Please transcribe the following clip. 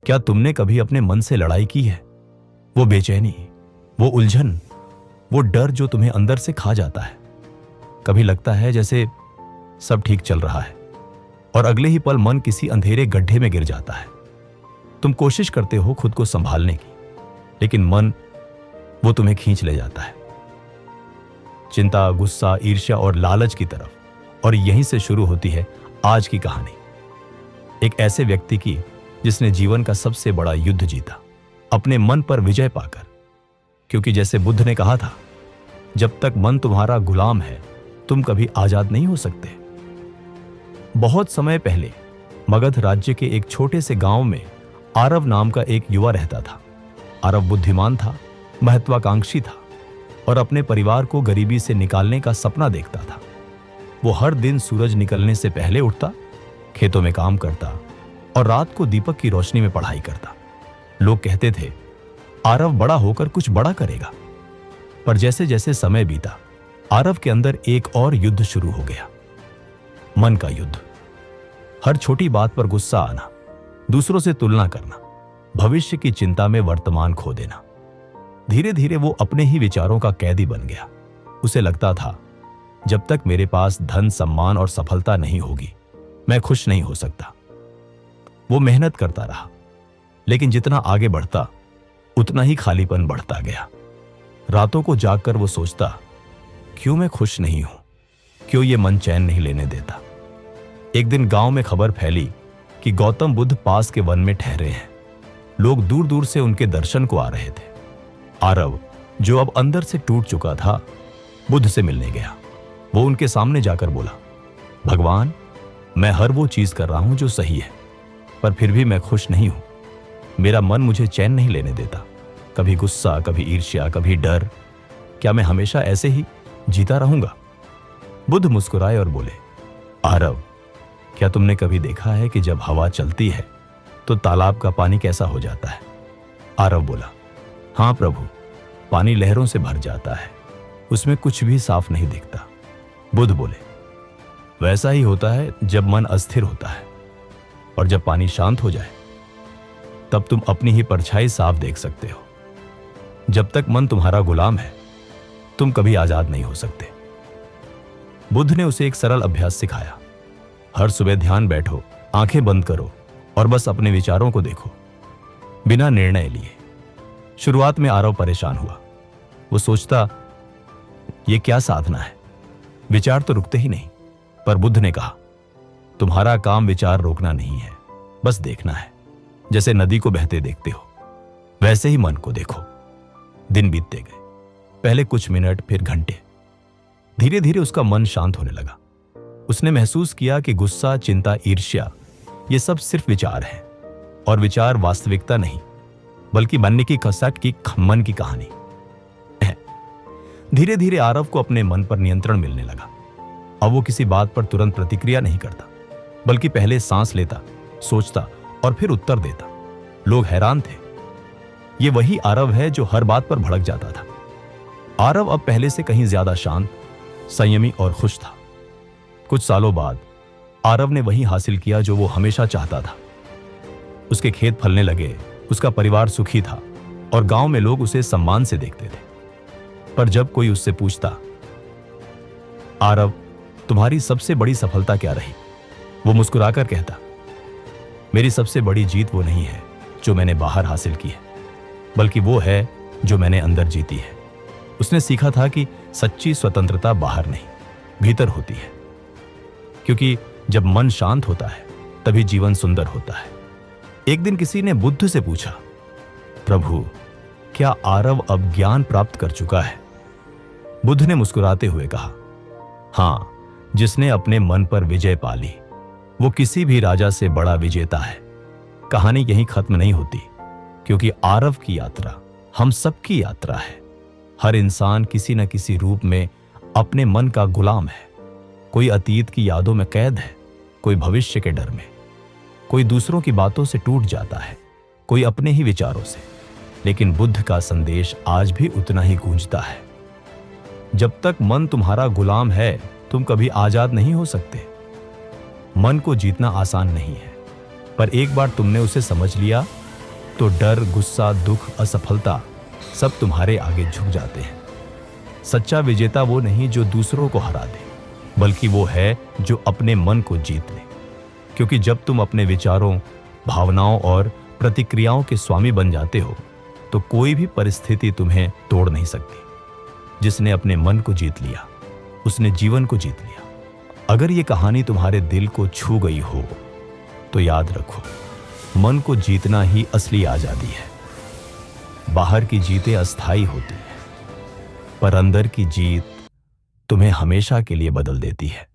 क्या तुमने कभी अपने मन से लड़ाई की है? वो बेचैनी, वो उलझन, वो डर जो तुम्हें अंदर से खा जाता है। कभी लगता है जैसे सब ठीक चल रहा है और अगले ही पल मन किसी अंधेरे गड्ढे में गिर जाता है। तुम कोशिश करते हो खुद को संभालने की, लेकिन मन वो तुम्हें खींच ले जाता है, चिंता, गुस्सा, ईर्ष्या और लालच की तरफ। और यहीं से शुरू होती है आज की कहानी, एक ऐसे व्यक्ति की जिसने जीवन का सबसे बड़ा युद्ध जीता, अपने मन पर विजय पाकर। क्योंकि जैसे बुद्ध ने कहा था, जब तक मन तुम्हारा गुलाम है तुम कभी आजाद नहीं हो सकते। बहुत समय पहले मगध राज्य के एक छोटे से गांव में आरव नाम का एक युवा रहता था। आरव बुद्धिमान था, महत्वाकांक्षी था और अपने परिवार को गरीबी से निकालने का सपना देखता था। वो हर दिन सूरज निकलने से पहले उठता, खेतों में काम करता और रात को दीपक की रोशनी में पढ़ाई करता। लोग कहते थे आरव बड़ा होकर कुछ बड़ा करेगा। पर जैसे जैसे समय बीता, आरव के अंदर एक और युद्ध शुरू हो गया, मन का युद्ध। हर छोटी बात पर गुस्सा आना, दूसरों से तुलना करना, भविष्य की चिंता में वर्तमान खो देना। धीरे धीरे वो अपने ही विचारों का कैदी बन गया। उसे लगता था जब तक मेरे पास धन, सम्मान और सफलता नहीं होगी मैं खुश नहीं हो सकता। वो मेहनत करता रहा, लेकिन जितना आगे बढ़ता उतना ही खालीपन बढ़ता गया। रातों को जागकर वो सोचता, क्यों मैं खुश नहीं हूं, क्यों ये मन चैन नहीं लेने देता। एक दिन गांव में खबर फैली कि गौतम बुद्ध पास के वन में ठहरे हैं। लोग दूर दूर से उनके दर्शन को आ रहे थे। आरव, जो अब अंदर से टूट चुका था, बुद्ध से मिलने गया। वो उनके सामने जाकर बोला, भगवान, मैं हर वो चीज कर रहा हूं जो सही है, पर फिर भी मैं खुश नहीं हूं। मेरा मन मुझे चैन नहीं लेने देता। कभी गुस्सा, कभी ईर्ष्या, कभी डर। क्या मैं हमेशा ऐसे ही जीता रहूंगा? बुद्ध मुस्कुराए और बोले, आरव, क्या तुमने कभी देखा है कि जब हवा चलती है तो तालाब का पानी कैसा हो जाता है? आरव बोला, हां प्रभु, पानी लहरों से भर जाता है, उसमें कुछ भी साफ नहीं दिखता। बुद्ध बोले, वैसा ही होता है जब मन अस्थिर होता है, और जब पानी शांत हो जाए तब तुम अपनी ही परछाई साफ देख सकते हो। जब तक मन तुम्हारा गुलाम है तुम कभी आजाद नहीं हो सकते। बुद्ध ने उसे एक सरल अभ्यास सिखाया। हर सुबह ध्यान बैठो, आंखें बंद करो और बस अपने विचारों को देखो, बिना निर्णय लिए। शुरुआत में आरव परेशान हुआ। वो सोचता, ये क्या साधना है, विचार तो रुकते ही नहीं। पर बुद्ध ने कहा, तुम्हारा काम विचार रोकना नहीं है, बस देखना है। जैसे नदी को बहते देखते हो वैसे ही मन को देखो। दिन बीतते गए, पहले कुछ मिनट, फिर घंटे। धीरे धीरे उसका मन शांत होने लगा। उसने महसूस किया कि गुस्सा, चिंता, ईर्ष्या ये सब सिर्फ विचार हैं, और विचार वास्तविकता नहीं बल्कि बनने की कसट की मन की कहानी है। धीरे धीरे आरव को अपने मन पर नियंत्रण मिलने लगा। अब वो किसी बात पर तुरंत प्रतिक्रिया नहीं करता, बल्कि पहले सांस लेता, सोचता और फिर उत्तर देता। लोग हैरान थे, ये वही आरव है जो हर बात पर भड़क जाता था। आरव अब पहले से कहीं ज्यादा शांत, संयमी और खुश था। कुछ सालों बाद आरव ने वही हासिल किया जो वो हमेशा चाहता था। उसके खेत फलने लगे, उसका परिवार सुखी था और गांव में लोग उसे सम्मान से देखते थे। पर जब कोई उससे पूछता, आरव, तुम्हारी सबसे बड़ी सफलता क्या रही? वो मुस्कुराकर कहता, मेरी सबसे बड़ी जीत वो नहीं है जो मैंने बाहर हासिल की है, बल्कि वो है जो मैंने अंदर जीती है। उसने सीखा था कि सच्ची स्वतंत्रता बाहर नहीं, भीतर होती है। क्योंकि जब मन शांत होता है तभी जीवन सुंदर होता है। एक दिन किसी ने बुद्ध से पूछा, प्रभु, क्या आरव अब ज्ञान प्राप्त कर चुका है? बुद्ध ने मुस्कुराते हुए कहा, हां, जिसने अपने मन पर विजय पा ली वो किसी भी राजा से बड़ा विजेता है। कहानी यहीं खत्म नहीं होती, क्योंकि आरव की यात्रा हम सबकी यात्रा है। हर इंसान किसी न किसी रूप में अपने मन का गुलाम है। कोई अतीत की यादों में कैद है, कोई भविष्य के डर में, कोई दूसरों की बातों से टूट जाता है, कोई अपने ही विचारों से। लेकिन बुद्ध का संदेश आज भी उतना ही गूंजता है। जब तक मन तुम्हारा गुलाम है तुम कभी आजाद नहीं हो सकते। मन को जीतना आसान नहीं है, पर एक बार तुमने उसे समझ लिया तो डर, गुस्सा, दुख, असफलता सब तुम्हारे आगे झुक जाते हैं। सच्चा विजेता वो नहीं जो दूसरों को हरा दे, बल्कि वो है जो अपने मन को जीत ले। क्योंकि जब तुम अपने विचारों, भावनाओं और प्रतिक्रियाओं के स्वामी बन जाते हो, तो कोई भी परिस्थिति तुम्हें तोड़ नहीं सकती। जिसने अपने मन को जीत लिया, उसने जीवन को जीत लिया। अगर ये कहानी तुम्हारे दिल को छू गई हो, तो याद रखो, मन को जीतना ही असली आजादी है। बाहर की जीतें अस्थाई होती हैं, पर अंदर की जीत तुम्हें हमेशा के लिए बदल देती है।